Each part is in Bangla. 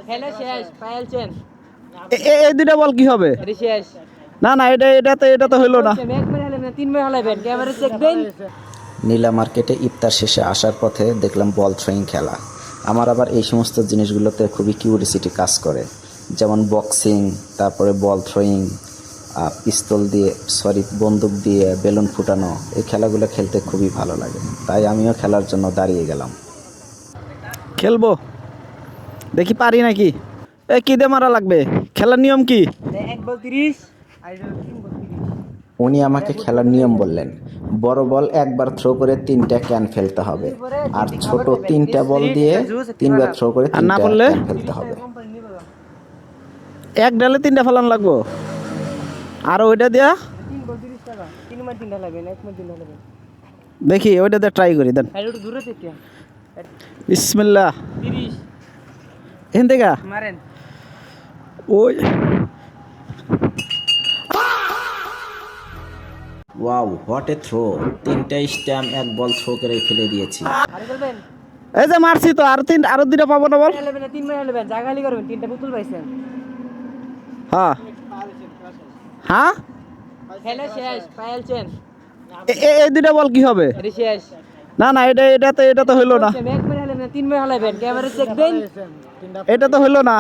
খেলা শেষ পাইলছেন এই দুইটা বল কি হবে? এটি শেষ না না, এটা তো হইলো না। এক মেরে হলে না তিন মেরে হলাইবেন ক্যামেরা চেক দেন। নীলা মার্কেটে ইফতার শেষে আসার পথে দেখলাম বল থ্রোয়িং খেলা। আমার আবার এই সমস্ত জিনিসগুলোতে খুবই কিউরিসিটি কাজ করে, যেমন বক্সিং, তারপরে বল থ্রোয়িং, বন্দুক দিয়ে বেলুন ফুটানো, এই খেলাগুলো খেলতে খুবই ভালো লাগে। তাই আমিও খেলার জন্য দাঁড়িয়ে গেলাম। খেলবো, দেখি পারি নাকি। কি দিয়ে মারা লাগবে? খেলার নিয়ম কি? এক বল 30 আর তিন বল 30। উনি আমাকে খেলার নিয়ম বললেন। বড় বল একবার থ্রো করে 3টা ক্যান ফেলতে হবে, আর ছোট 3টা বল দিয়ে 3বার থ্রো করে 3টা ক্যান ফেলতে হবে। এক ডালে 3টা ফেলান লাগবো, আর ওইটা দিয়া তিন বল 30 টাকা তিন মার তিনটা লাগবে না এক মার তিনটা লাগবে। দেখি ওইটা দিয়ে ট্রাই করি। দেন আর একটু দূরে থেকে বিসমিল্লাহ। 30 এখান থেকে মারেন। ওই ওয়াও, হোয়াট এ থ্রো! 3টা স্ট্যাম্প এক বল থ্রো করে ফেলে দিয়েছি। আরে বলবেন এই যে মারছি তো, আরো দুইটা পাবো না বল? হলাইবেন না তিন মেরে হলাইবেন জায়গা খালি করবেন তিনটা পুতুল পাইছেন। হ্যাঁ হ্যাঁ, খেলা শেষ পাইলছেন এই দুইটা বল কি হবে? এটি শেষ না না, এটা তো হইলো না। এক মেরে হলে না তিন মেরে হলাইবেন ক্যামেরা চেক দেন। এটা তো হইলো না।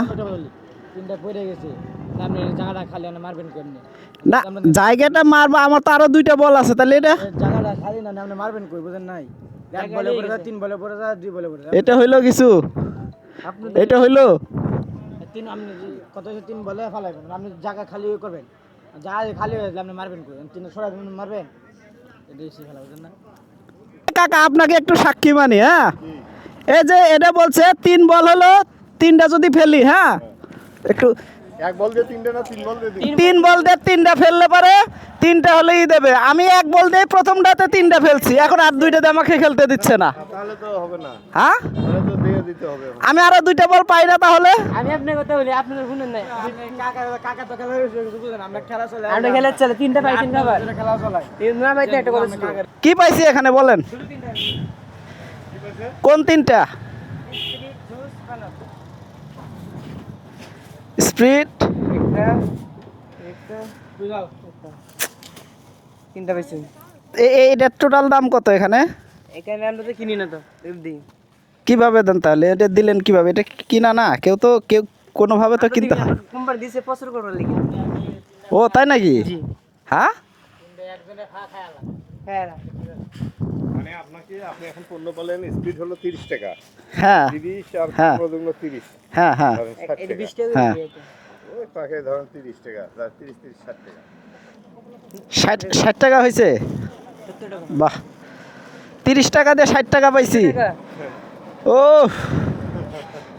তিনটা পড়ে গেছে আপনি জায়গাটা খালি না মারবেন কেমনে? না, জায়গাটা মারবো, আমার তো আরো দুইটা বল আছে, তাহলে এটা জায়গাটা খালি না আপনি মারবেন কই বুঝেন নাই? এক বলে পড়ে যা তিন বলে পড়ে যা দুই বলে পড়ে যা এটা হইলো কিছু? আপনি এটা হইলো? তিন আপনি কত হচ্ছে তিন বলে ফালাইবেন আপনি জায়গা খালি করবেন জায়গা খালি হয়ে গেলে আপনি মারবেন কই? তিন ছড়া দিন মারবেন এটাই সে খেলা বুঝেন না? কাকা আপনাকে একটু সাক্ষী মানি। হ্যাঁ, এই যে এটা বলছে 3 বল হলো 3টা যদি ফেলি, হ্যাঁ একটু এক বল দিয়ে 3টা না 3 বল দিয়ে 3 বল দিয়ে 3টা ফেললে পারে 3টা হলেই দেবে। আমি এক বল দিয়ে প্রথমটাতে 3টা ফেলছি, এখন আর 2টাতে আমাকে খেলতে দিচ্ছে না। তাহলে তো হবে না, হ্যাঁ, তাহলে তো দিয়ে দিতে হবে। আমি আরো 2টা বল পাই না তাহলে? আমি আপনার কথা বলি আপনার শুনেন নাই কাকা তো খেলা বুঝলেন আমরা খেলা চলে আমরা খেলা চলে তিনটা পাইছেন খাবার খেলা চলে এই না ভাই একটা কথা কি পাইছি এখানে বলেন? কোন 3টা? স্প্রিট তিনটা পাইছেন। এইটার টোটাল দাম কত এখানে? এখানে আমরা তো কিনি না তো এমনি কিভাবে দেন তাহলে? এটা দিলেন কিভাবে? এটা কিনা না, কেউ কোনোভাবে তো কিনতে হয়। কোম্পানি দিছে পছন্দ করার লাগি। ও তাই নাকি? জি হ্যাঁ, হ্যাঁ মানে আপনি এখন পণ্য বলেন স্পিড হলো 30 টাকা, হ্যাঁ 30 আর হ্যাঁ। প্রজন্ম 30, হ্যাঁ হ্যাঁ ধরেন 60 এটা টাকা। 20 টাকা হ্যাঁ। দিয়ে ওই পাকে ধরেন 30 টাকা, 30 60 টাকা। 60 টাকা হয়েছে? 70 টাকা বাহ, 30 টাকা দিয়ে 60 টাকা পাইছি। টাকা ও,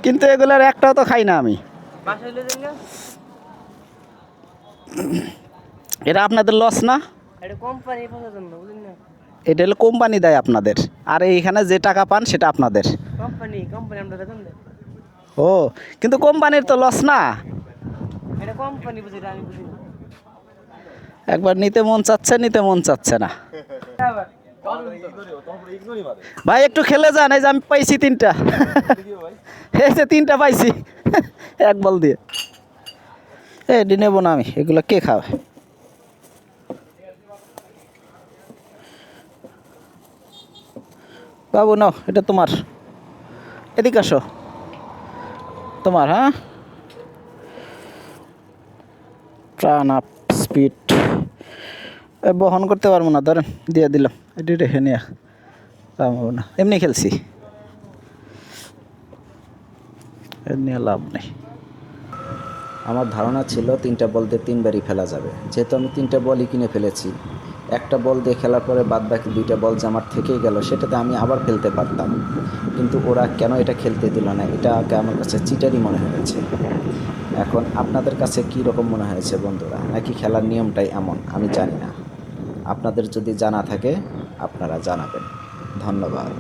কিন্তু এগুলার একটাও তো খাই না আমি। বাসায় লয়ে যান না এটা আপনাদের লস না? এটা কোম্পানি পছন্দ বুঝলেন না? এটা হলো কোম্পানি দেয় আপনাদের, আর এইখানে যে টাকা পান সেটা আপনাদের। কোম্পানি আমরা বেতন দেয়। ও, কিন্তু কোম্পানির তো লস না? এটা কোম্পানি বুঝি আমি বুঝি না। একবার নিতে মন চাচ্ছে না। আবার ভাই একটু খেলে যান, এই যে আমি পাইছি 3টা। এই যে 3টা পাইছি এক বল দিয়ে। এডি নেবো না আমি, এগুলো কে খাবে? বাবু নাও, এটা তোমার, এদিকে আসো। তোমার, হ্যাঁ ট্রান আপ স্পিড বহন করতে পারবো না, ধরেন দিয়ে দিলাম। এটি রেখে নিয়ে পারবো না, এমনি খেলছি, এর নিয়ে লাভ নেই। আমার ধারণা ছিল 3টা বল দিয়ে 3বারই ফেলা যাবে। যেহেতু আমি 3টা বলই কিনে ফেলেছি, একটা বল দিয়ে খেলার পরে বাদবাকি 2টা বল যে আমার থেকেই গেল, সেটাতে আমি আবার ফেলতে পারতাম। কিন্তু ওরা কেন এটা খেলতে দিল না, এটাকে আমার কাছে চিটারই মনে হয়েছে। এখন আপনাদের কাছে কী রকম মনে হয়েছে বন্ধুরা? নাকি খেলার নিয়মটাই এমন? আমি জানি না। আপনাদের যদি জানা থাকে আপনারা জানাবেন। ধন্যবাদ।